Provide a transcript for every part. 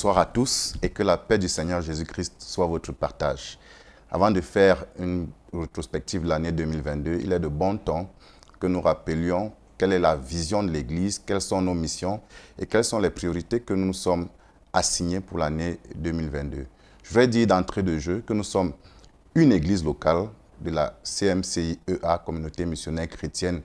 Bonsoir à tous et que la paix du Seigneur Jésus-Christ soit votre partage. Avant de faire une rétrospective de l'année 2022, il est de bon ton que nous rappelions quelle est la vision de l'Église, quelles sont nos missions et quelles sont les priorités que nous nous sommes assignées pour l'année 2022. Je voudrais dire d'entrée de jeu que nous sommes une église locale de la CMCI-EA, Communauté missionnaire chrétienne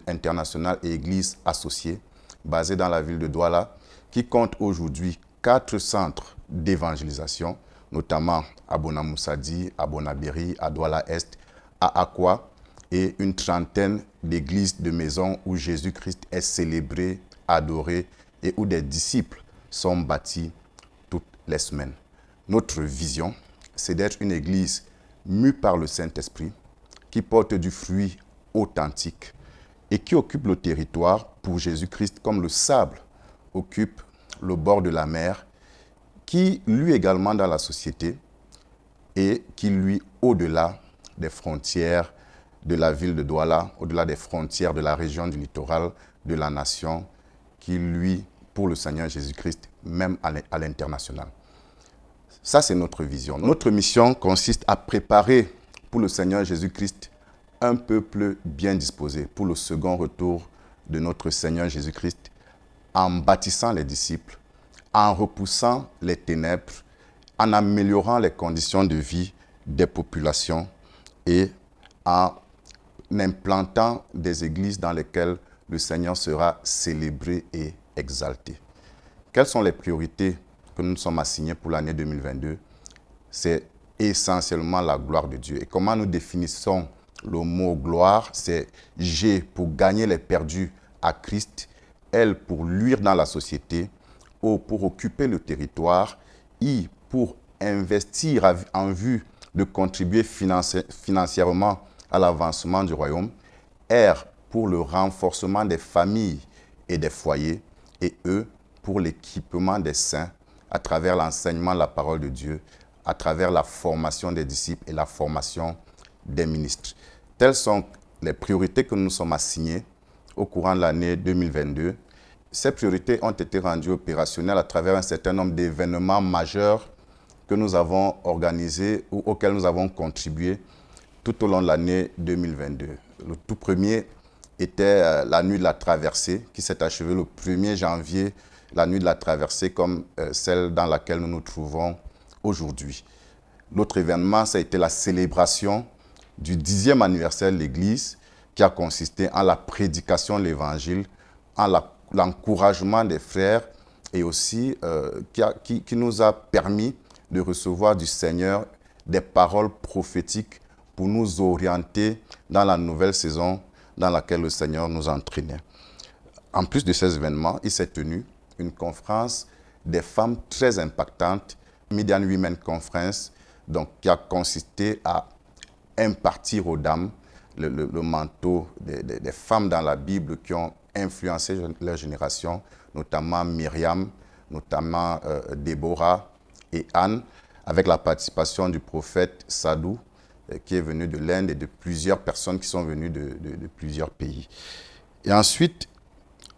internationale et église associée, basée dans la ville de Douala, qui compte aujourd'hui 4 centres d'évangélisation, notamment à Bonamoussadi, à Bonabéry, à Douala-Est, à Akwa, et une trentaine d'églises de maisons où Jésus-Christ est célébré, adoré et où des disciples sont bâtis toutes les semaines. Notre vision, c'est d'être une église mue par le Saint-Esprit, qui porte du fruit authentique et qui occupe le territoire pour Jésus-Christ comme le sable occupe le bord de la mer, qui lui également dans la société et qui lui au-delà des frontières de la ville de Douala, au-delà des frontières de la région du littoral, de la nation, qui lui, pour le Seigneur Jésus-Christ, même à l'international. Ça, c'est notre vision. Notre mission consiste à préparer pour le Seigneur Jésus-Christ un peuple bien disposé pour le second retour de notre Seigneur Jésus-Christ, en bâtissant les disciples, en repoussant les ténèbres, en améliorant les conditions de vie des populations et en implantant des églises dans lesquelles le Seigneur sera célébré et exalté. Quelles sont les priorités que nous nous sommes assignées pour l'année 2022? C'est essentiellement la gloire de Dieu. Et comment nous définissons le mot gloire? C'est G pour gagner les perdus à Christ, L pour luire dans la société, O pour occuper le territoire, I pour investir en vue de contribuer financièrement à l'avancement du royaume, R pour le renforcement des familles et des foyers, et E pour l'équipement des saints à travers l'enseignement de la parole de Dieu, à travers la formation des disciples et la formation des ministres. Telles sont les priorités que nous nous sommes assignées au courant de l'année 2022. Ces priorités ont été rendues opérationnelles à travers un certain nombre d'événements majeurs que nous avons organisés ou auxquels nous avons contribué tout au long de l'année 2022. Le tout premier était la nuit de la traversée qui s'est achevée le 1er janvier, la nuit de la traversée comme celle dans laquelle nous nous trouvons aujourd'hui. L'autre événement, ça a été la célébration du 10e anniversaire de l'Église qui a consisté en la prédication de l'Évangile, en l'encouragement des frères et aussi qui nous a permis de recevoir du Seigneur des paroles prophétiques pour nous orienter dans la nouvelle saison dans laquelle le Seigneur nous entraînait. En plus de ces événements, il s'est tenu une conférence des femmes très impactante, Midian Women Conference, donc, qui a consisté à impartir aux dames le manteau des femmes dans la Bible qui ont influencé leur génération, notamment Myriam, notamment Déborah et Anne, avec la participation du prophète Sadou, qui est venu de l'Inde et de plusieurs personnes qui sont venues de plusieurs pays. Et ensuite,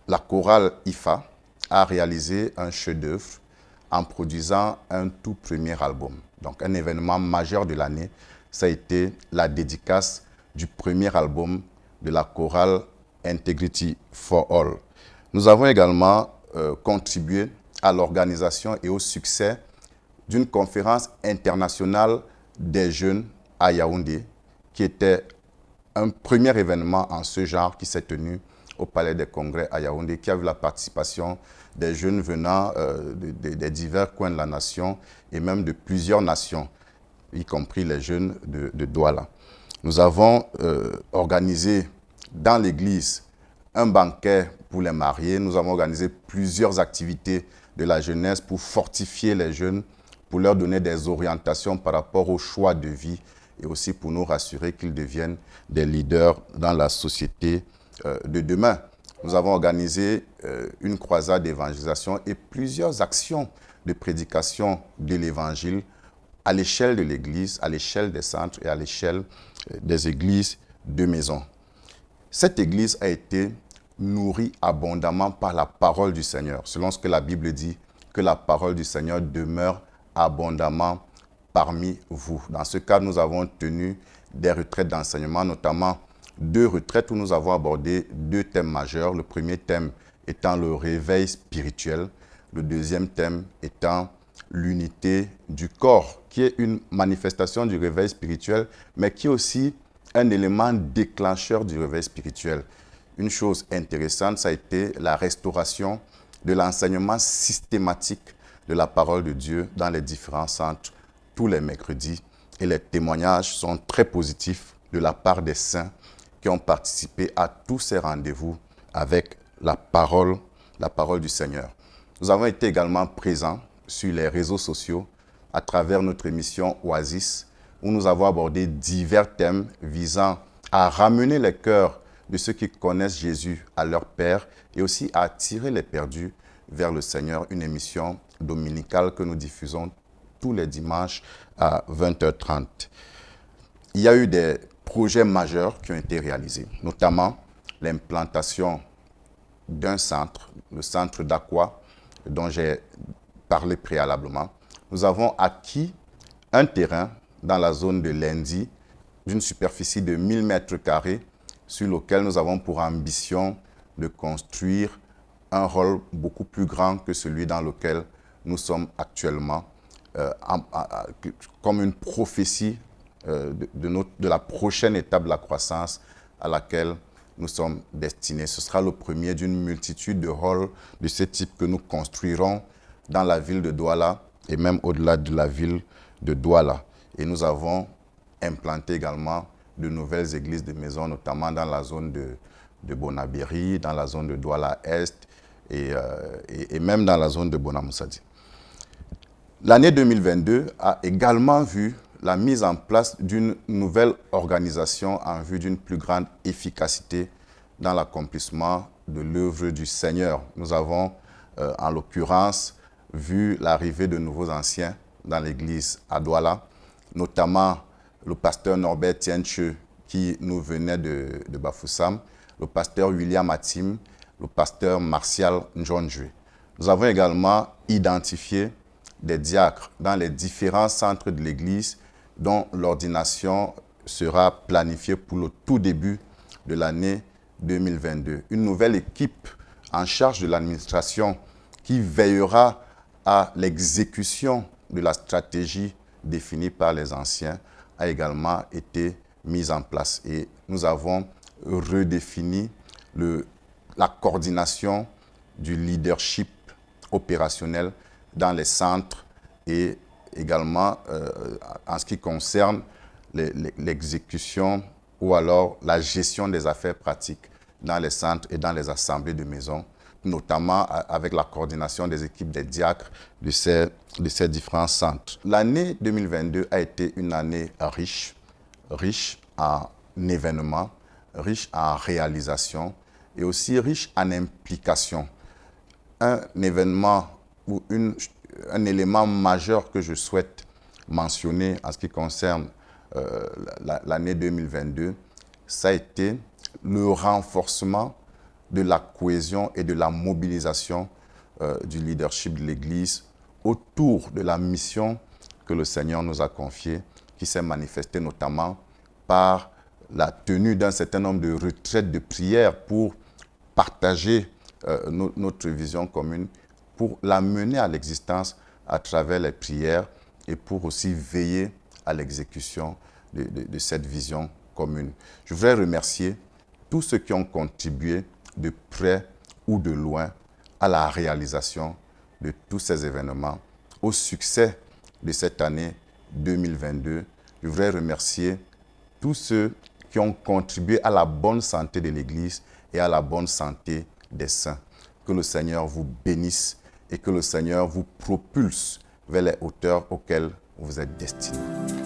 la chorale IFA a réalisé un chef-d'œuvre en produisant un tout premier album. Donc un événement majeur de l'année, ça a été la dédicace du premier album de la chorale Integrity for All. Nous avons également contribué à l'organisation et au succès d'une conférence internationale des jeunes à Yaoundé, qui était un premier événement en ce genre qui s'est tenu au Palais des Congrès à Yaoundé, qui a vu la participation des jeunes venant des divers coins de la nation et même de plusieurs nations, y compris les jeunes de Douala. Nous avons organisé dans l'église un banquet pour les mariés. Nous avons organisé plusieurs activités de la jeunesse pour fortifier les jeunes, pour leur donner des orientations par rapport au choix de vie et aussi pour nous rassurer qu'ils deviennent des leaders dans la société de demain. Nous avons organisé une croisade d'évangélisation et plusieurs actions de prédication de l'Évangile à l'échelle de l'Église, à l'échelle des centres et à l'échelle des églises de maison. Cette Église a été nourrie abondamment par la parole du Seigneur, selon ce que la Bible dit, que la parole du Seigneur demeure abondamment parmi vous. Dans ce cadre, nous avons tenu des retraites d'enseignement, notamment 2 retraites où nous avons abordé 2 thèmes majeurs. Le premier thème étant le réveil spirituel, le deuxième thème étant l'unité du corps, qui est une manifestation du réveil spirituel, mais qui est aussi un élément déclencheur du réveil spirituel. Une chose intéressante, ça a été la restauration de l'enseignement systématique de la parole de Dieu dans les différents centres tous les mercredis. Et les témoignages sont très positifs de la part des saints qui ont participé à tous ces rendez-vous avec la parole du Seigneur. Nous avons été également présents sur les réseaux sociaux à travers notre émission Oasis, où nous avons abordé divers thèmes visant à ramener les cœurs de ceux qui connaissent Jésus à leur Père et aussi à attirer les perdus vers le Seigneur. Une émission dominicale que nous diffusons tous les dimanches à 20h30. Il y a eu des projets majeurs qui ont été réalisés, notamment l'implantation d'un centre, le centre d'Aqua, dont j'ai parlé préalablement. Nous avons acquis un terrain dans la zone de Lendi, d'une superficie de 1000 mètres carrés, sur lequel nous avons pour ambition de construire un rôle beaucoup plus grand que celui dans lequel nous sommes actuellement, comme une prophétie de la prochaine étape de la croissance à laquelle nous sommes destinés. Ce sera le premier d'une multitude de rôles de ce type que nous construirons dans la ville de Douala et même au-delà de la ville de Douala. Et nous avons implanté également de nouvelles églises de maison, notamment dans la zone de Bonabéry, dans la zone de Douala-Est et même dans la zone de Bonamoussadi. L'année 2022 a également vu la mise en place d'une nouvelle organisation en vue d'une plus grande efficacité dans l'accomplissement de l'œuvre du Seigneur. Nous avons, en l'occurrence, vu l'arrivée de nouveaux anciens dans l'église à Douala, notamment le pasteur Norbert Tienche qui nous venait de Bafoussam, le pasteur William Atim, le pasteur Martial Njonjwe. Nous avons également identifié des diacres dans les différents centres de l'Église dont l'ordination sera planifiée pour le tout début de l'année 2022. Une nouvelle équipe en charge de l'administration qui veillera à l'exécution de la stratégie définie par les anciens a également été mise en place. Et nous avons redéfini la coordination du leadership opérationnel dans les centres et également en ce qui concerne l'exécution ou alors la gestion des affaires pratiques dans les centres et dans les assemblées de maison, notamment avec la coordination des équipes des diacres de ces différents centres. L'année 2022 a été une année riche en événements, riche en réalisations et aussi riche en implications. Un événement ou un élément majeur que je souhaite mentionner en ce qui concerne l'année 2022, ça a été le renforcement de la cohésion et de la mobilisation du leadership de l'Église autour de la mission que le Seigneur nous a confiée, qui s'est manifestée notamment par la tenue d'un certain nombre de retraites de prière pour partager notre vision commune, pour la mener à l'existence à travers les prières et pour aussi veiller à l'exécution de cette vision commune. Je voudrais remercier tous ceux qui ont contribué de près ou de loin à la réalisation de tous ces événements, au succès de cette année 2022. Je voudrais remercier tous ceux qui ont contribué à la bonne santé de l'Église et à la bonne santé des saints. Que le Seigneur vous bénisse et que le Seigneur vous propulse vers les hauteurs auxquelles vous êtes destinés.